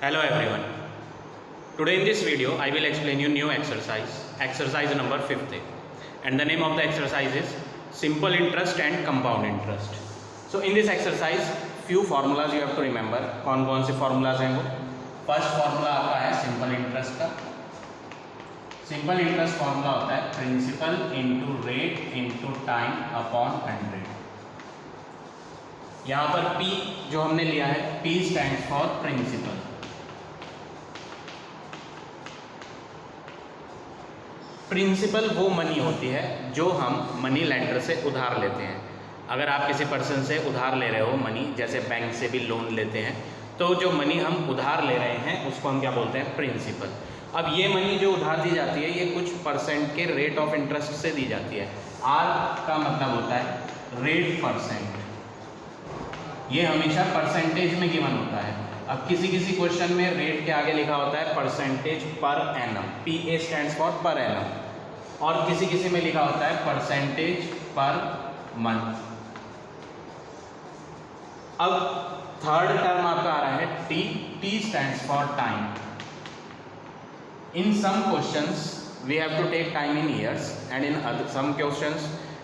Hello everyone. Today in this video I will explain you new exercise number 50, and the name of the exercise is simple interest and compound interest. So in this exercise few formulas you have to remember. कौन कौन से formulas हैं वो? First formula आपका है simple interest का. Simple interest formula होता है principal into rate into time upon 100. यहाँ पर P जो हमने लिया है, P stands for principal. Principal वो मनी होती है जो हम मनी लेंडर से उधार लेते हैं. अगर आप किसी पर्सन से उधार ले रहे हो मनी, जैसे बैंक से भी लोन लेते हैं, तो जो मनी हम उधार ले रहे हैं उसको हम क्या बोलते हैं? प्रिंसिपल. अब ये मनी जो उधार दी जाती है ये कुछ परसेंट के रेट ऑफ इंटरेस्ट से दी जाती है. आर का मतलब होता है रेट परसेंट. ये हमेशा परसेंटेज में गिवन होता है. अब किसी किसी क्वेश्चन में रेट के आगे लिखा होता है percentage per annum, PA stands for per annum, और किसी किसी में लिखा होता है परसेंटेज पर मंथ. अब थर्ड टर्म आपका आ रहा है T stands for time. In some questions we have to take time in years and in some questions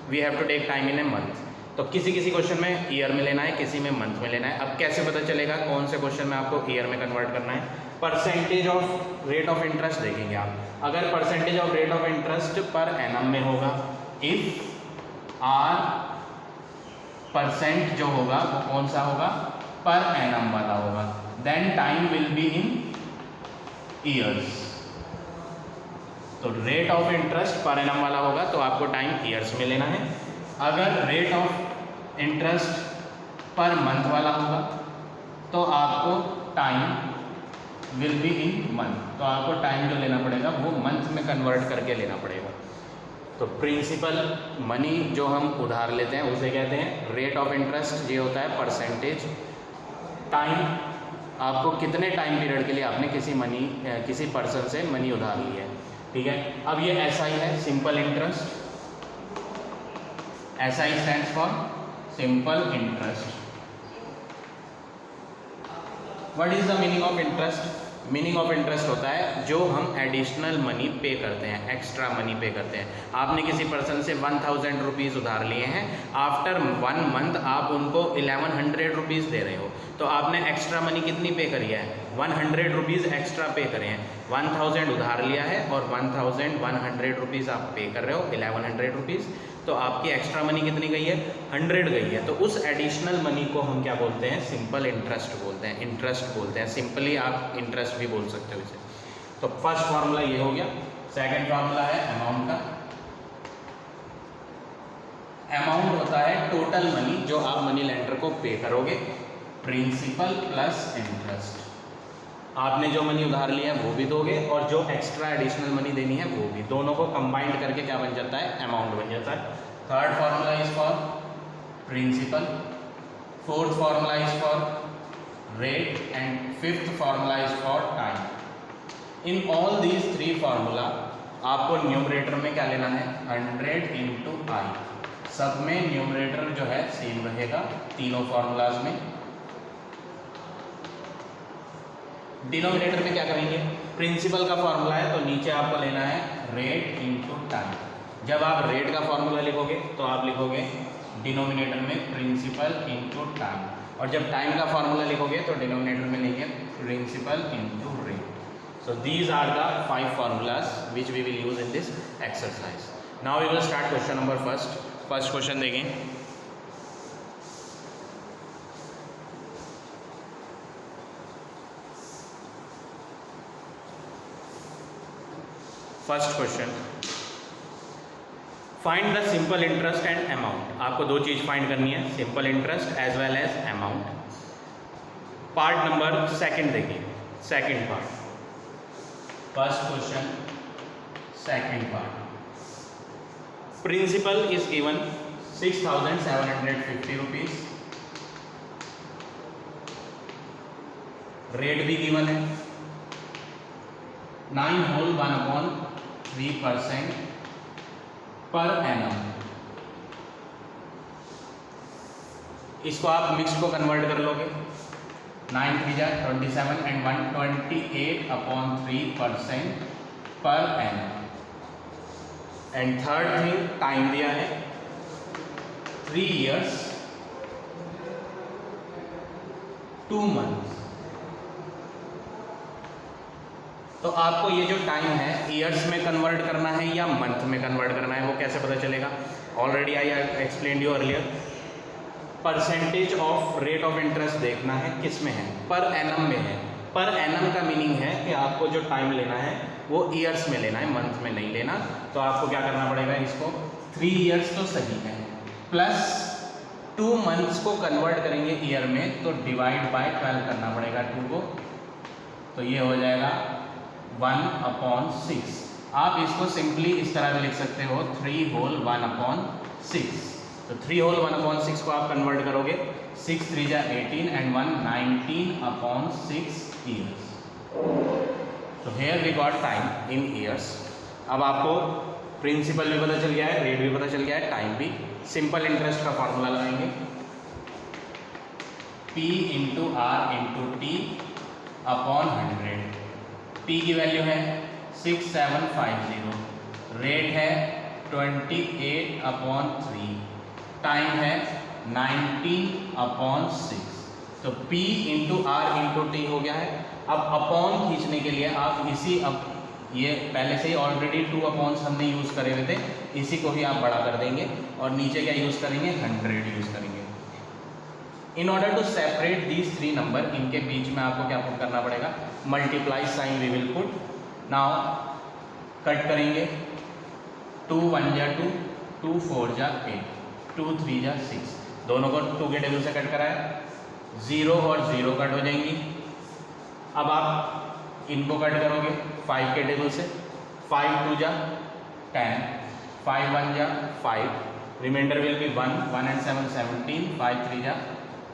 we have to take time in a month. तो किसी किसी question में year में लेना है, किसी में मंथ में लेना है. अब कैसे पता चलेगा कौन से क्वेश्चन में आपको ईयर में कन्वर्ट करना है? Percentage of rate of interest देखेंगे आप. अगर percentage of rate of interest per annum में होगा, इफ आर परसेंट जो होगा वो कौन सा होगा? पर एनम वाला होगा. Then time will be in years. तो rate of interest per annum वाला होगा तो आपको टाइम ईयर्स में लेना है. अगर rate of interest per month वाला होगा तो आपको time will be in month. तो आपको टाइम जो लेना पड़ेगा वो मंथ में कन्वर्ट करके लेना पड़ेगा. तो प्रिंसिपल मनी जो हम उधार लेते हैं उसे कहते हैं रेट ऑफ इंटरेस्ट. ये होता है परसेंटेज. टाइम आपको कितने टाइम पीरियड के लिए आपने किसी पर्सन से मनी उधार ली है. ठीक है. अब ये SI है, simple interest. SI stands for simple interest. What is the meaning of interest? Meaning of interest होता है जो हम एडिशनल मनी पे करते हैं, एक्स्ट्रा मनी पे करते हैं. आपने किसी पर्सन से 1000 रुपीज़ उधार लिए हैं, आफ्टर 1 मंथ आप उनको 1100 रुपीज़ दे रहे हो, तो आपने एक्स्ट्रा मनी कितनी पे करी है? 100 रुपीज़ एक्स्ट्रा पे करे हैं. 1000 उधार लिया है और 1100 रुपीज़ आप पे कर रहे हो, 1100 रुपीज़. तो आपकी एक्स्ट्रा मनी कितनी गई है? 100 गई है. तो उस एडिशनल मनी को हम क्या बोलते हैं? सिंपल इंटरेस्ट बोलते हैं, इंटरेस्ट बोलते हैं. सिंपली आप इंटरेस्ट भी बोल सकते हो इसे. तो फर्स्ट फार्मूला ये हो गया. सेकंड फार्मूला है अमाउंट का. अमाउंट होता है टोटल मनी जो आप मनी लेंडर को पे करोगे, प्रिंसिपल प्लस इंटरेस्ट. आपने जो मनी उधार लिया है वो भी दोगे और जो एक्स्ट्रा एडिशनल मनी देनी है वो भी. दोनों को कंबाइंड करके क्या बन जाता है? अमाउंट बन जाता है. Third formula is for principal. Fourth formula is for rate and fifth formula is for time. In all these 3 formula आपको न्यूमरेटर में क्या लेना है? 100 इंटू आई. सब में न्यूमरेटर जो है सेम रहेगा तीनों फार्मूलाज में. डिनोमिनेटर में क्या करेंगे? प्रिंसिपल का फॉर्मूला है तो नीचे आपको लेना है रेट इंटू टाइम. जब आप रेट का फॉर्मूला लिखोगे तो आप लिखोगे डिनोमिनेटर में प्रिंसिपल इंटू टाइम, और जब टाइम का फॉर्मूला लिखोगे तो डिनोमिनेटर में लिखेंगे principal into rate. So these are the 5 formulas which we will use in this exercise. Now we will start question number first. First question देखें. First question, find the simple interest and amount. आपको 2 चीज़ फाइंड करनी है, simple interest as well as amount. Part number second देखिए, second part. First question second part. Principal is given 6750 rupees. Rate भी given है 9 whole 1/3% per annum. इसको आप मिक्स को कन्वर्ट कर लोगे 9 3 जा 27 and 128/3% per annum. And third thing, time दिया है 3 years 2 months। तो आपको ये जो टाइम है ईयर्स में कन्वर्ट करना है या मंथ में कन्वर्ट करना है, वो कैसे पता चलेगा? Already I explain you earlier. Percentage of rate of interest देखना है, किस में है? पर एनम में है। पर एनम का मीनिंग है कि आपको जो टाइम लेना है वो ईयर्स में लेना है, मंथ में नहीं लेना। तो आपको क्या करना पड़ेगा, इसको 3 years तो सही है, प्लस 2 months को कन्वर्ट करेंगे ईयर में, तो डिवाइड बाय 12 करना पड़ेगा 2 को। तो ये हो जाएगा 1/6। आप इसको सिंपली इस तरह भी लिख सकते हो 3 whole 1/6। तो 3 whole 1/6 को आप कन्वर्ट करोगे 6 3 जा 18 एंड 1 19/6 years। तो here we got time in years. अब आपको प्रिंसिपल भी पता चल गया है, रेट भी पता चल गया है, टाइम भी। सिंपल इंटरेस्ट का फॉर्मूला लगाएंगे, P × R × T upon 100। P की वैल्यू है 6750, रेट है 28/3, टाइम है 19/6। तो P × R × T हो गया है। अब अपॉन खींचने के लिए आप अब ये पहले से ही ऑलरेडी 2 अपॉन्स हमने यूज़ करे हुए थे, इसी को ही आप बड़ा कर देंगे और नीचे क्या यूज़ करेंगे, 100 यूज़ करेंगे। In order to separate these 3 number, इनके बीच में आपको क्या पुट करना पड़ेगा, multiply sign we will put. Now cut करेंगे, 2 1 जा 2, 2 4 जा 8, 2 3 जा 6, दोनों को 2 के टेबल से कट कराया, 0 और 0 कट हो जाएंगी। अब आप इनको कट करोगे 5 के टेबल से, 5 2 जा 10, 5 1 जा 5, रिमाइंडर विल बी 1, 1 and 7 17, 5 3 जा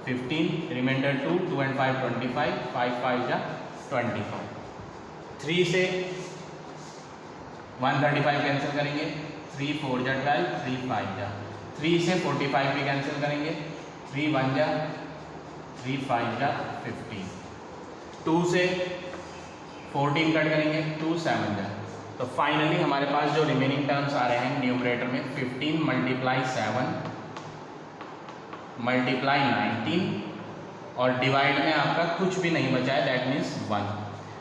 15, रिमाइंडर 2, 2 and 5 25, 5 5 जा 25। 3 से 135 कैंसिल करेंगे, 3 4 जा 12, 3 5 जा, 3 से 45 भी कैंसिल करेंगे, 3 1 जा 3 5 जा 15, 2 से 14 कट करेंगे, 2 7 जा। तो फाइनली हमारे पास जो रिमेनिंग टर्म्स आ रहे हैं न्यूमरेटर में 15 × 7 × 19 और डिवाइड में आपका कुछ भी नहीं बचा है, दैट मीन्स 1।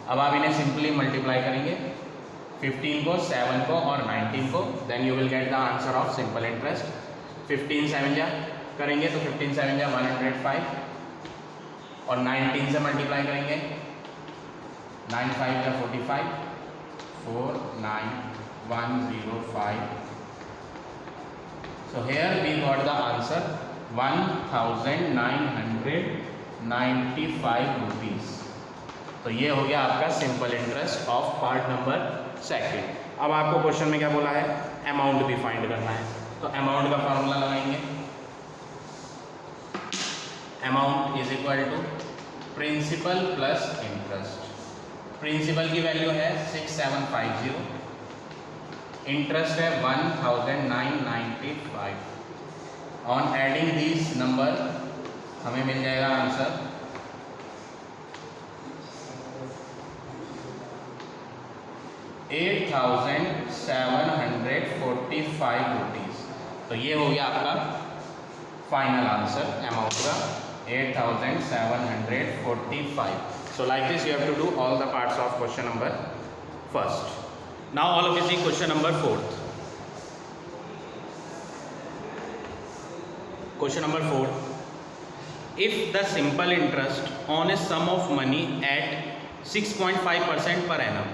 अब आप इन्हें सिंपली मल्टीप्लाई करेंगे, 15 को 7 को और 19 को, then you will get the answer of simple interest. 15 7 जा करेंगे तो 15 7 जा 105 और 19 से मल्टीप्लाई करेंगे, 9 5 जा 45, 4 9 105। So here we got the answer 1995 rupees। तो ये हो गया आपका simple interest of part number 2। अब आपको क्वेश्चन में क्या बोला है, अमाउंट भी फाइंड करना है। तो अमाउंट का फॉर्मूला लगाएंगे, amount is equal to principal plus interest. Principal की वैल्यू है 6750, इंटरेस्ट है 1995। ऑन एडिंग दिस नंबर हमें मिल जाएगा आंसर 8745 रुपीज़। तो ये हो गया आपका फाइनल आंसर अमाउंट का 8745। So like this you have to do all the parts of question number 1st. Now all of you see question number 4th. Question number 4. If the simple interest on a sum of money at 6.5% per annum.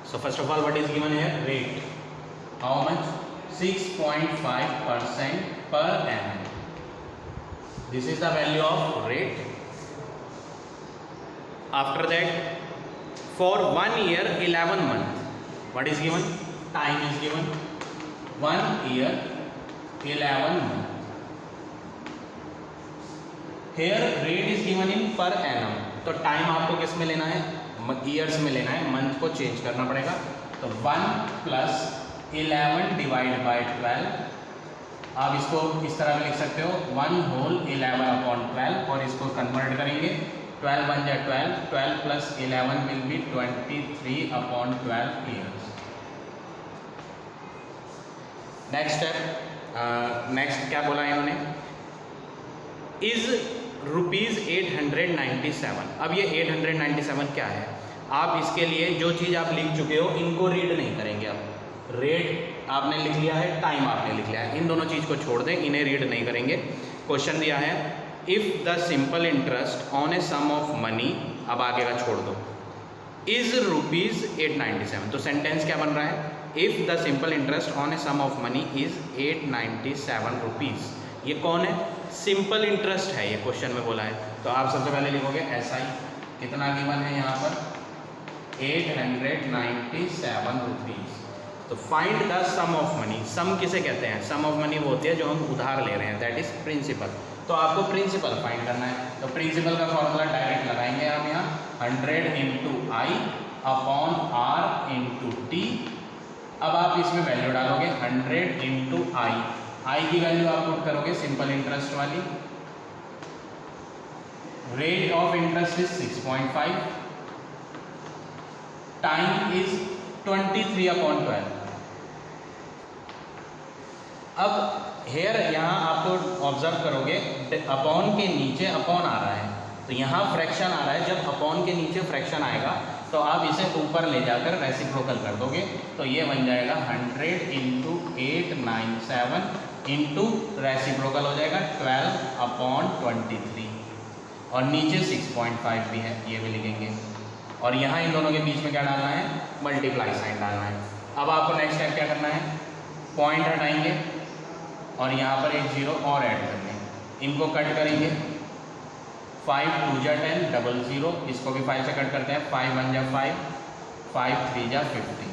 So first of all, what is given here? Rate. How much? 6.5% per annum. This is the value of rate. After that, for 1 year 11 months, what is given? Time is given 1 year 11 months. Here rate is given in per annum. तो time आपको किस में लेना है, years में लेना है, month को चेंज करना पड़ेगा। तो 1 + 11 डिवाइड बाय 12, आप इसको इस तरह भी लिख सकते हो 1 whole 11/12 और इसको कन्वर्ट करेंगे 12 1 जा 12, 12 plus 11 will be 23 upon 12 years. Next step, next क्या बोला इन्होंने, इज ₹897। अब ये 897 क्या है, आप इसके लिए जो चीज़ आप लिख चुके हो इनको रीड नहीं करेंगे। अब रेट आपने लिख लिया है, टाइम आपने लिख लिया है, इन दोनों चीज़ को छोड़ दें, इन्हें रीड नहीं करेंगे। क्वेश्चन दिया है if the simple interest on a sum of money, अब आगे का छोड़ दो, इज ₹897। तो सेंटेंस क्या बन रहा है, if the simple interest on a sum of money is ₹897। ये कौन है, सिंपल इंटरेस्ट है, ये क्वेश्चन में बोला है। तो आप सबसे पहले लिखोगे SI, कितना गिवन है यहाँ पर, 897 रुपीज़। तो find the sum of money, sum किसे कहते हैं, सम ऑफ मनी वो होती है जो हम उधार ले रहे हैं, दैट इज प्रिंसिपल। तो आपको प्रिंसिपल फाइंड करना है, तो प्रिंसिपल का फॉर्मूला डायरेक्ट लगाएंगे आप यहाँ, 100 into I upon R into T। अब आप इसमें वैल्यू डालोगे 100 इंटू I की वैल्यू आप पुट करोगे सिंपल इंटरेस्ट वाली, rate of interest is 6.5, time is 23 upon 12। अब हेयर यहाँ आप ऑब्जर्व करोगे अपॉन के नीचे अपॉन आ रहा है, तो यहाँ फ्रैक्शन आ रहा है, जब अपॉन के नीचे फ्रैक्शन आएगा तो आप इसे ऊपर ले जाकर रेसिप्रोकल कर दोगे, तो ये बन जाएगा 100 इंटू 897 इंटू रेसिप्रोकल हो जाएगा 12 अपॉन 23, और नीचे 6.5 भी है, ये भी लिखेंगे। और यहाँ इन दोनों के बीच में क्या डालना है, मल्टीप्लाई साइन डालना है। अब आपको नेक्स्ट स्टेप क्या करना है, पॉइंट हटाएंगे और यहाँ पर एक 0 और ऐड करना है, इनको कट करेंगे, 5 2 जा 10, 00, इसको भी 5 से कट करते हैं, 5 1 जा 5, 5 3 जा 15।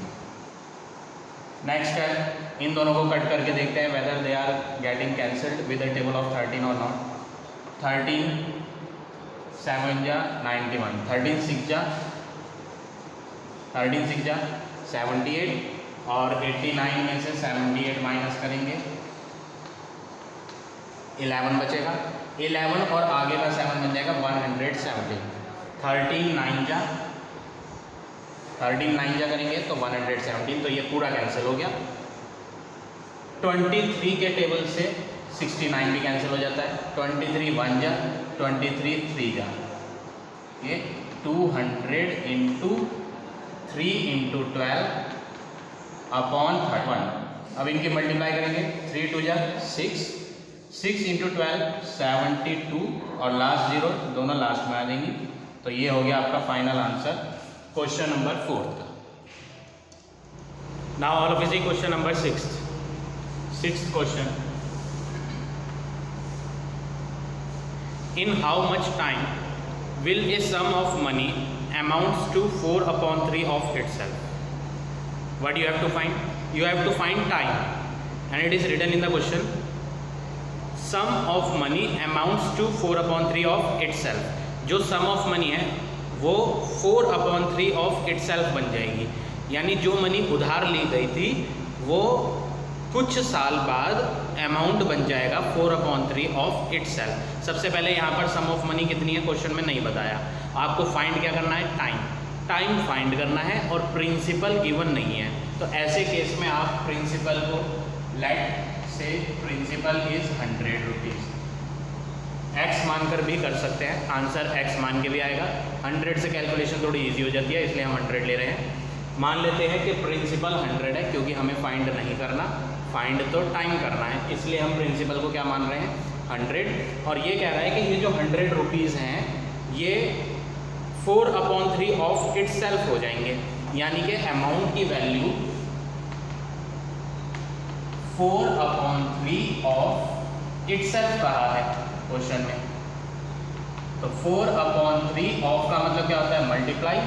नेक्स्ट है, इन दोनों को कट करके देखते हैं whether they are getting cancelled with the table of 13 और नॉट। 13 7 जा 91, 13 6 जा 78, और 89 में से 78 माइनस करेंगे, 11 बचेगा, 11 और आगे का 7 बन जाएगा 170। 13 9 जा करेंगे तो 117, तो ये पूरा कैंसिल हो गया। 23 के टेबल से 69 भी कैंसिल हो जाता है, 23 1 जा, 23 3 जा, ये 200 इंटू 3 इंटू 12 अपॉन 31। अब इनकी मल्टीप्लाई करेंगे, 3 2 जा 6, 6 इंटू 12 72, और लास्ट 0 दोनों लास्ट में आ जाएंगी। तो ये हो गया आपका फाइनल आंसर क्वेश्चन नंबर 4 का। Now all of is question number 6th question, in how much time will a sum of money amounts to 4/3 of itself? What you have to find? You have to find time, and it is written in the question, sum of money amounts to 4/3 of itself. जो sum of money है वो 4/3 of itself बन जाएगी, यानी जो money उधार ली गई थी वो कुछ साल बाद अमाउंट बन जाएगा 4/3 ऑफ इटसेल्फ। सबसे पहले यहाँ पर सम ऑफ मनी कितनी है क्वेश्चन में नहीं बताया, आपको फाइंड क्या करना है, टाइम फाइंड करना है, और प्रिंसिपल गिवन नहीं है। तो ऐसे केस में आप प्रिंसिपल को लेट से प्रिंसिपल इज 100 रुपीज़, एक्स मानकर भी कर सकते हैं, आंसर एक्स मान के भी आएगा। 100 से कैलकुलेशन थोड़ी ईजी हो जाती है, इसलिए हम 100 ले रहे हैं। मान लेते हैं कि प्रिंसिपल 100 है, क्योंकि हमें फाइंड नहीं करना, फाइंड तो टाइम करना है, इसलिए हम प्रिंसिपल को क्या मान रहे हैं, 100। और ये कह रहा है कि ये जो 100 रुपीज़ हैं ये 4/3 ऑफ इटसेल्फ हो जाएंगे, यानी कि अमाउंट की वैल्यू 4/3 ऑफ इटसेल्फ कहा है क्वेश्चन में। तो 4/3 ऑफ का मतलब क्या होता है, मल्टीप्लाई,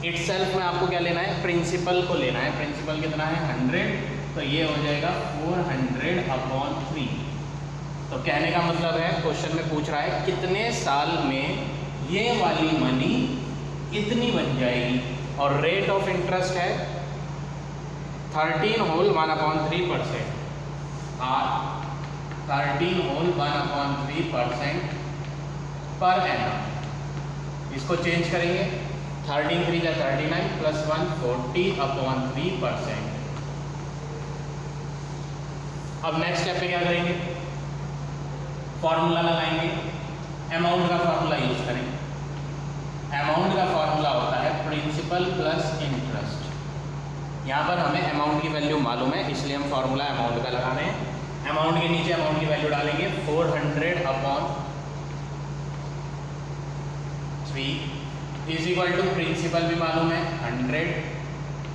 इटसेल्फ में आपको क्या लेना है, प्रिंसिपल को लेना है। प्रिंसिपल कितना है, 100, तो ये हो जाएगा 400/3। तो कहने का मतलब है क्वेश्चन में पूछ रहा है कितने साल में ये वाली मनी इतनी बन जाएगी, और रेट ऑफ इंटरेस्ट है 13 होल 1/3%, और 13 होल 1/3% पर एनम। इसको चेंज करेंगे, 13 3 या 39 प्लस 1 40/3%। अब नेक्स्ट स्टेप पे क्या करेंगे, फॉर्मूला लगाएंगे, अमाउंट का फॉर्मूला यूज करेंगे। अमाउंट का फॉर्मूला होता है प्रिंसिपल प्लस इंटरेस्ट। यहाँ पर हमें अमाउंट की वैल्यू मालूम है, इसलिए हम फॉर्मूला अमाउंट का लगा रहे हैं। अमाउंट के नीचे अमाउंट की वैल्यू डालेंगे 400/3 इज इक्वल टू प्रिंसिपल भी मालूम है 100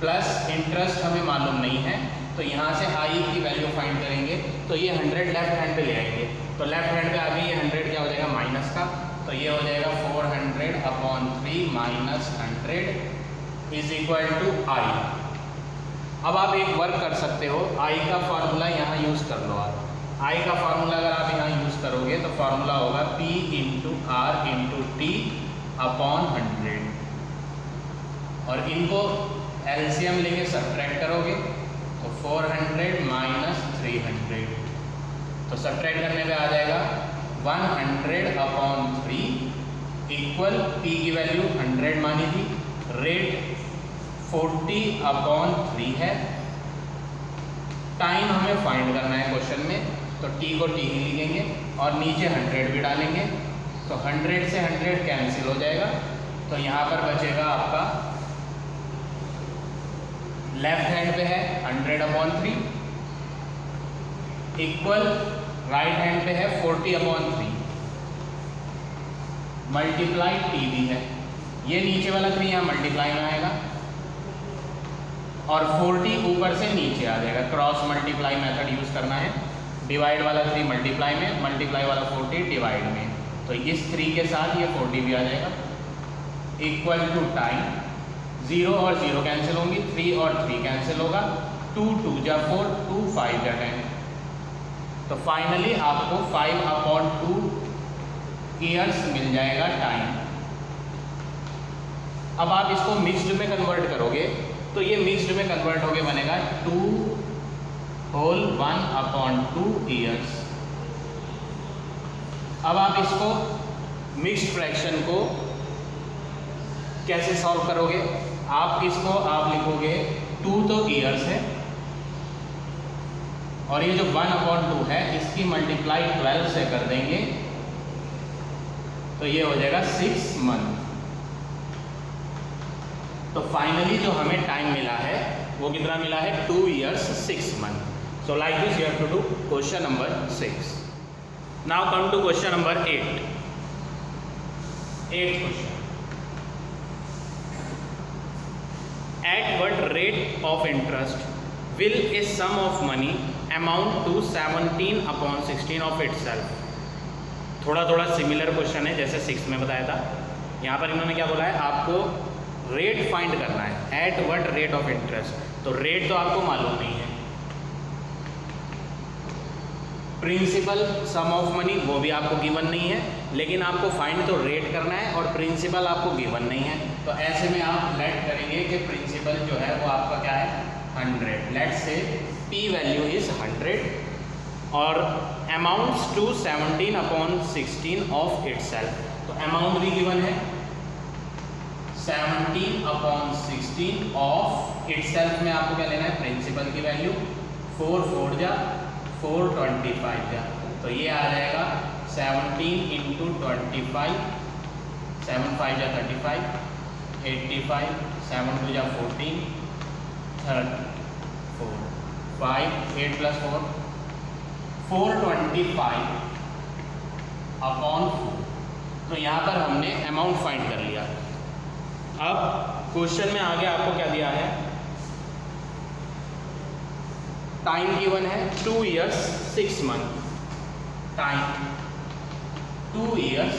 प्लस इंटरेस्ट हमें मालूम नहीं है, तो यहाँ से आई की वैल्यू फाइंड करेंगे। तो ये 100 लेफ्ट हैंड पे ले आएंगे, तो लेफ्ट हैंड पे आगे ये 100 क्या हो जाएगा माइनस का, तो ये हो जाएगा 400/3 माइनस 100 इज इक्वल टू आई। अब आप एक वर्क कर सकते हो, आई का फार्मूला यहाँ यूज़ कर लो आप। आई का फार्मूला अगर आप यहाँ यूज़ करोगे तो फार्मूला होगा P into R into T upon 100, और इनको एलसीएम लेके सब्ट्रैक्ट करोगे तो 400 माइनस 300, तो सब्ट्रैक्ट करने पे आ जाएगा 100/3 इक्वल P की वैल्यू 100 मानी थी, रेट 40/3 है, टाइम हमें फाइंड करना है क्वेश्चन में, तो T को T ही लिखेंगे और नीचे 100 भी डालेंगे, तो 100 से 100 कैंसिल हो जाएगा, तो यहाँ पर बचेगा आपका लेफ्ट हैंड पे है 100/3 इक्वल राइट हैंड पे है 40/3 मल्टीप्लाई T भी है, ये नीचे वाला 3 यहाँ मल्टीप्लाई में आएगा और 40 ऊपर से नीचे आ जाएगा, क्रॉस मल्टीप्लाई मेथड यूज़ करना है। डिवाइड वाला 3 मल्टीप्लाई में, मल्टीप्लाई वाला 40 डिवाइड में, तो इस 3 के साथ ये 40 भी आ जाएगा इक्वल टू टाइम, 0 और 0 कैंसिल होंगी, 3 और 3 कैंसिल होगा, 2 2 जा 4, 2 5 जा 10, तो फाइनली आपको 5/2 ईयर्स मिल जाएगा टाइम। अब आप इसको मिक्स्ड में कन्वर्ट करोगे तो ये मिक्स्ड में कन्वर्ट होके बनेगा 2 होल 1/2 ईयर्स। अब आप इसको मिक्स्ड फ्रैक्शन को कैसे सॉल्व करोगे, आप इसको आप लिखोगे 2 तो ईयर्स है और ये जो 1/2 है इसकी मल्टीप्लाई 12 से कर देंगे तो ये हो जाएगा 6 मंथ। तो फाइनली जो हमें टाइम मिला है वो कितना मिला है 2 years 6 months। So like this you have to do question number 6। Now come to question number 8 question. At what rate of interest will a sum of money amount to 17/16 of itself? थोड़ा थोड़ा similar question है जैसे 6 में बताया था। यहाँ पर इन्होंने क्या बोला है, आपको रेट फाइंड करना है, at what rate of interest. तो रेट तो आपको मालूम नहीं है, प्रिंसिपल सम ऑफ मनी वो भी आपको गिवन नहीं है, लेकिन आपको फाइंड तो रेट करना है और प्रिंसिपल आपको गिवन नहीं है। तो ऐसे में आप लेट करेंगे कि प्रिंसिपल जो है वो आपका क्या है 100, लेट से P वैल्यू इज 100 और अमाउंट्स टू 17/16 ऑफ इटसेल्फ। तो अमाउंट भी गिवन है 17/16 ऑफ इटसेल्फ में आपको क्या लेना है प्रिंसिपल की वैल्यू, 4 4 जा 425 जा, तो ये आ जाएगा 17 × 25, 7 5 जा 35, 85, 7 2 जा 14, 34, 5 8 + 4 425/4। तो यहाँ पर हमने अमाउंट फाइंड कर लिया। अब क्वेश्चन में आगे आपको क्या दिया है, टाइम गिवन है 2 years 6 months, time 2 years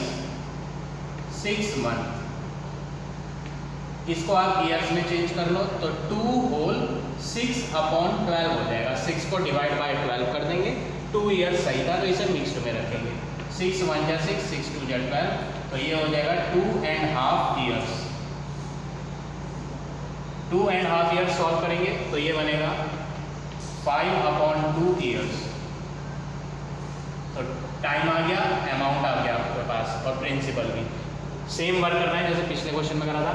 6 months, इसको आप ईयर्स में चेंज कर लो तो 2 होल 6/12 हो जाएगा, 6 को डिवाइड बाय 12 कर देंगे, 2 years सही था तो इसे मिक्स्ड में रखेंगे, 6 1 जा 6, 6 2 जा 12, तो ये हो जाएगा 2.5 years। 2.5 years सॉल्व करेंगे तो ये बनेगा 5/2 years। तो टाइम आ गया, अमाउंट आ गया आपके पास और प्रिंसिपल भी। सेम वर्क करना है जैसे पिछले क्वेश्चन में करा था।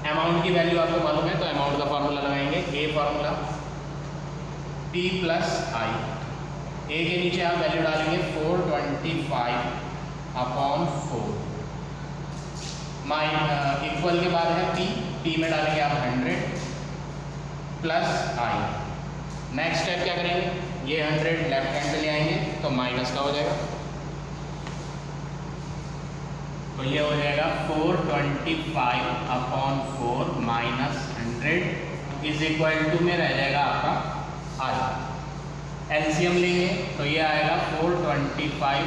अमाउंट की वैल्यू आपको मालूम है तो अमाउंट का फार्मूला लगाएंगे, ए फार्मूला P प्लस आई। ए के नीचे आप वैल्यू डालेंगे 425/4 इक्वल के बाद है P में डालेंगे आप 100 प्लस आई। नेक्स्ट स्टेप क्या करेंगे, ये 100 लेफ्ट हैंड पे ले आएंगे तो माइनस का हो जाएगा, तो ये हो जाएगा 425/4 माइनस 100 इज इक्वल टू में रह जाएगा आपका आई। एलसीएम लेंगे तो ये आएगा 425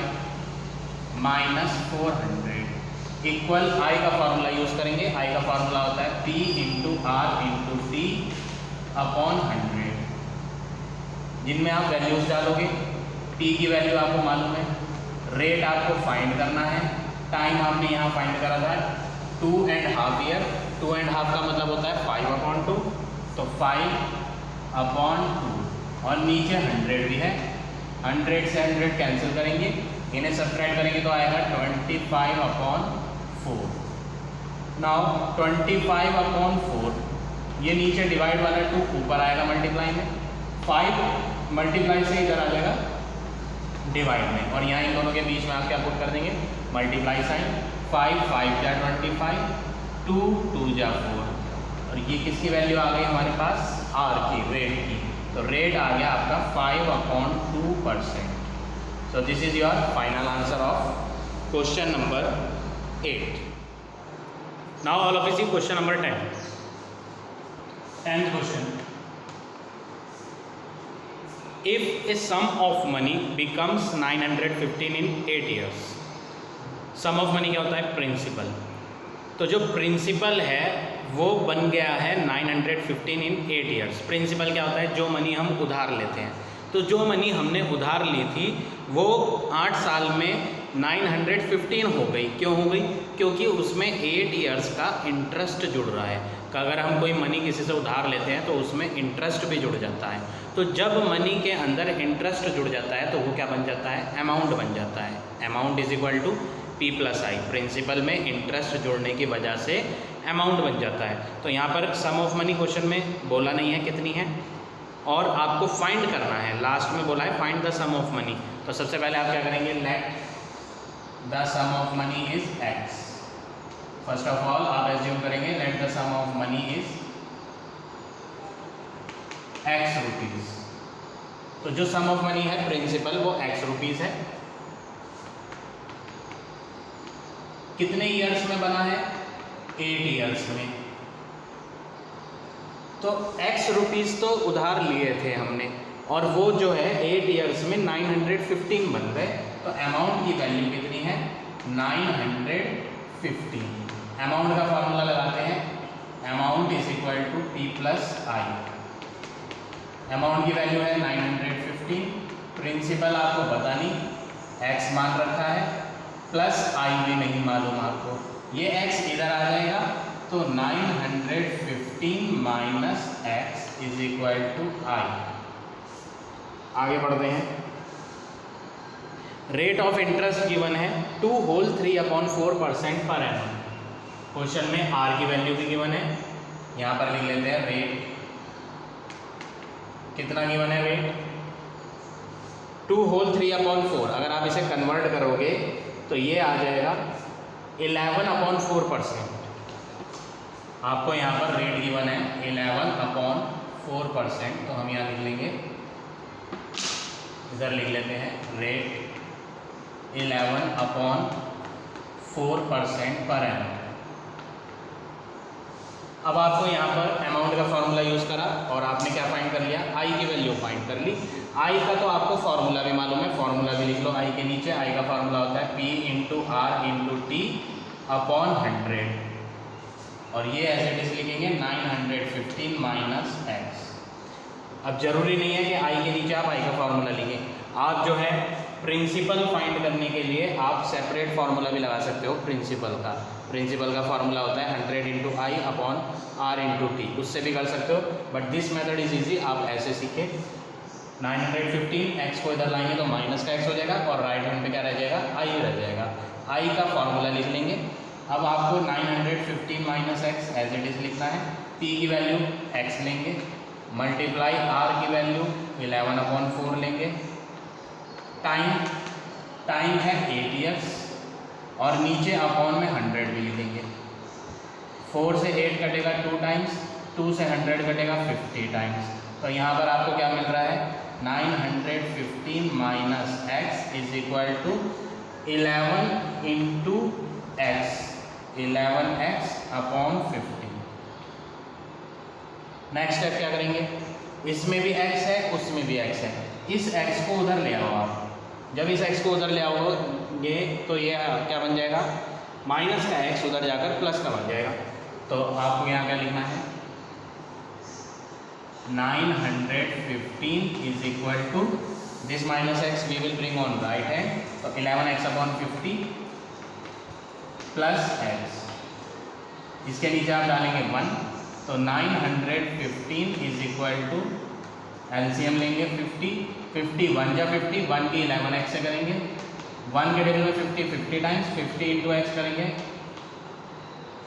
माइनस 400 इक्वल आई का फार्मूला यूज करेंगे। आई का फार्मूला होता है P into R into T upon 100, जिनमें आप वैल्यूज डालोगे। P की वैल्यू आपको मालूम है, रेट आपको फाइंड करना है, टाइम आपने यहाँ फाइंड करा था 2.5 ईयर। 2.5 का मतलब होता है 5/2, तो 5/2 और नीचे 100 भी है, 100 से 100 कैंसिल करेंगे, इन्हें सब्ट्रैक्ट करेंगे तो आएगा 25/4। नाउ 25/4 ये नीचे डिवाइड वाला 2 ऊपर आएगा मल्टीप्लाई में, 5 मल्टीप्लाई से इधर आ जाएगा डिवाइड में, और यहाँ इन दोनों के बीच में आप क्या पुट कर देंगे मल्टीप्लाई साइन। 5 5 जा 25, 2 2 जा 4, और ये किसकी वैल्यू आ गई हमारे पास, आर की, रेट की। तो रेट आ गया आपका 5/2%। So this is your final answer of question number 8। Now all of you see question number 10th question. If a sum of money becomes 915 in 8 years, sum of money क्या होता है, principal. तो जो principal है वो बन गया है 915 इन 8 ईयर्स। प्रिंसिपल क्या होता है, जो मनी हम उधार लेते हैं। तो जो मनी हमने उधार ली थी वो 8 साल में 915 हो गई। क्यों हो गई, क्योंकि उसमें 8 ईयर्स का इंटरेस्ट जुड़ रहा है। अगर हम कोई मनी किसी से उधार लेते हैं तो उसमें इंटरेस्ट भी जुड़ जाता है। तो जब मनी के अंदर इंटरेस्ट जुड़ जाता है तो वो क्या बन जाता है, अमाउंट बन जाता है। Amount is equal to P plus I. Principal में इंटरेस्ट जोड़ने की वजह से अमाउंट बन जाता है। तो यहाँ पर सम ऑफ मनी क्वेश्चन में बोला नहीं है कितनी है, और आपको फाइंड करना है। लास्ट में बोला है find the sum of money. तो सबसे पहले आप क्या करेंगे, let the sum of money is x। First of all आप एज्यूम करेंगे let the sum of money is x rupees. तो जो सम ऑफ मनी है प्रिंसिपल वो x रुपीज है। कितने ईयर्स में बना है, 8 ईयर्स में। तो x रुपीज तो उधार लिए थे हमने, और वो जो है 8 ईयर्स में 915 बन गए। तो अमाउंट की वैल्यू कितनी है, 915। अमाउंट का फॉर्मूला लगाते हैं, amount is equal to P plus I. Amount की वैल्यू है 915, प्रिंसिपल आपको पता नहीं, x मान रखा है, प्लस आई भी नहीं मालूम आपको। ये x इधर आ जाएगा तो 915 minus x is equal to I. आगे बढ़ते हैं। रेट ऑफ इंटरेस्ट गिवन है 2 होल 3/4% पर एनम। क्वेश्चन में r की वैल्यू भी गिवन है, यहाँ पर लिख लेते हैं रेट। कितना गिवन है रेट, 2 होल 3/4। अगर आप इसे कन्वर्ट करोगे तो ये आ जाएगा 11/4%। आपको यहाँ पर रेट गिवन है 11/4%, तो हम यहाँ लिख लेंगे, इधर लिख लेते हैं रेट 11/4% पर एनम। अब आपको यहाँ पर अमाउंट का फॉर्मूला यूज़ करा और आपने क्या फाइंड कर लिया, आई की वैल्यू फाइंड कर ली। आई का तो आपको फॉर्मूला भी मालूम है, फॉर्मूला भी लिख लो। आई के नीचे आई का फॉर्मूला होता है P into R into T upon 100, और ये एज इट इज लिखेंगे 915 माइनस एक्स। अब जरूरी नहीं है कि आई के नीचे आप आई का फॉर्मूला लिखें। आप जो है प्रिंसिपल फाइंड करने के लिए आप सेपरेट फार्मूला भी लगा सकते हो प्रिंसिपल का। प्रिंसिपल का फार्मूला होता है 100 into I upon R into T, उससे भी कर सकते हो, but this method is easy. आप ऐसे सीखें, 915 एक्स को इधर लाएंगे तो माइनस का एक्स हो जाएगा, और राइट हैंड पे क्या रह जाएगा, आई रह जाएगा। आई का फार्मूला लिख लेंगे, अब आपको 915 minus x as it is लिखना है। पी की वैल्यू एक्स लेंगे, मल्टीप्लाई आर की वैल्यू 11/4 लेंगे, टाइम है 8 ईयर्स, और नीचे अपॉन में 100 भी लिखेंगे। 4 से 8 कटेगा 2 टाइम्स, 2 से 100 कटेगा 50 टाइम्स। तो यहाँ पर आपको क्या मिल रहा है, 915 minus x is equal to 11 into x, 11x upon 50। Next step क्या करेंगे, इसमें भी x है उसमें भी x है, इस x को उधर ले आओ आप। जब इस x को उधर ले आओगे तो ये क्या बन जाएगा, माइनस का x उधर जाकर प्लस का बन जाएगा। तो आपको यहाँ क्या लिखना है, 915 is equal to this minus x we will bring on right hand, तो 11x अपॉन 50 प्लस x, इसके नीचे आप डालेंगे 1, तो 915 इज इक्वल टू एलसीएम लेंगे 50 1 जा 50, 1 की 11x से करेंगे, 1 के टेबल में 50 टाइम्स, 50 इंटू एक्स करेंगे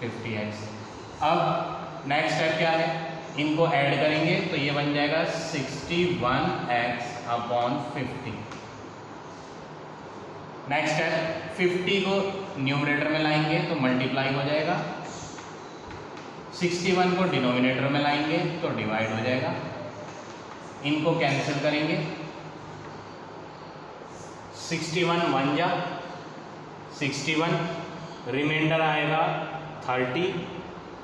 50x। अब नेक्स्ट स्टेप क्या है, इनको ऐड करेंगे तो ये बन जाएगा 61x अपॉन 50। नेक्स्ट स्टेप, 50 को न्यूमरेटर में लाएंगे तो मल्टीप्लाई हो जाएगा, 61 को डिनोमिनेटर में लाएंगे तो डिवाइड हो जाएगा। इनको कैंसिल करेंगे, 61 1 जा 61, रिमाइंडर आएगा 30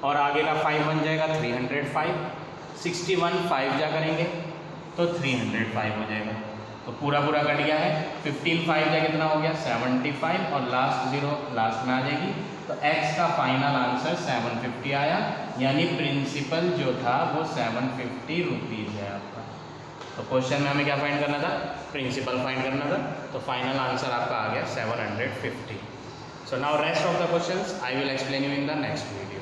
और आगे का 5 बन जाएगा 305, 61 5 जा करेंगे तो 305 हो जाएगा। तो पूरा कट गया है, 15 5 जा कितना हो गया 75, और लास्ट 0 लास्ट में आ जाएगी। तो x का फाइनल आंसर 750 आया, यानी प्रिंसिपल जो था वो 750 रुपीज़ है आपका। तो क्वेश्चन में हमें क्या फाइंड करना था, प्रिंसिपल फाइंड करना था, तो फाइनल आंसर आपका आ गया 750। So now rest of the questions I will explain you in the next video.